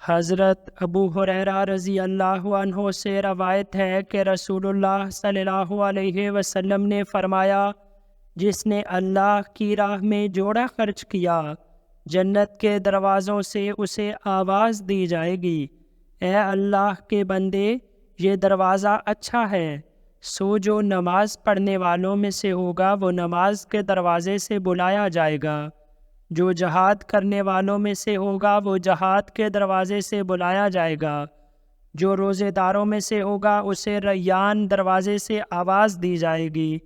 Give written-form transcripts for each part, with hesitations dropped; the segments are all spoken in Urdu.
حضرت ابو ہریرہ رضی اللہ عنہ سے روایت ہے کہ رسول اللہ صلی اللہ علیہ وسلم نے فرمایا، جس نے اللہ کی راہ میں جوڑا خرچ کیا، جنت کے دروازوں سے اسے آواز دی جائے گی، اے اللہ کے بندے، یہ دروازہ اچھا ہے، سو جو نماز پڑھنے والوں میں سے ہوگا وہ نماز کے دروازے سے بلایا جائے گا، جو جہاد کرنے والوں میں سے ہوگا وہ جہاد کے دروازے سے بلایا جائے گا، جو روزے داروں میں سے ہوگا اسے ریان دروازے سے آواز دی جائے گی،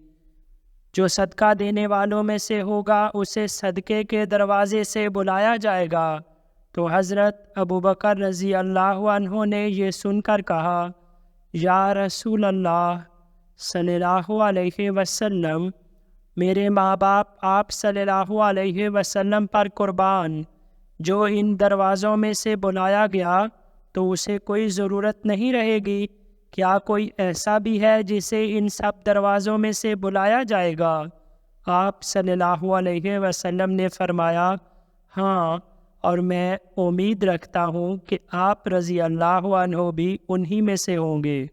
جو صدقہ دینے والوں میں سے ہوگا اسے صدقے کے دروازے سے بلایا جائے گا۔ تو حضرت ابوبکر رضی اللہ عنہ نے یہ سن کر کہا، یا رسول اللہ صلی اللہ علیہ وسلم، میرے ماں باپ آپ صلی اللہ علیہ وسلم پر قربان، جو ان دروازوں میں سے بلایا گیا تو اسے کوئی ضرورت نہیں رہے گی، کیا کوئی ایسا بھی ہے جسے ان سب دروازوں میں سے بلایا جائے گا؟ آپ صلی اللہ علیہ وسلم نے فرمایا، ہاں، اور میں امید رکھتا ہوں کہ آپ رضی اللہ عنہ بھی انہی میں سے ہوں گے۔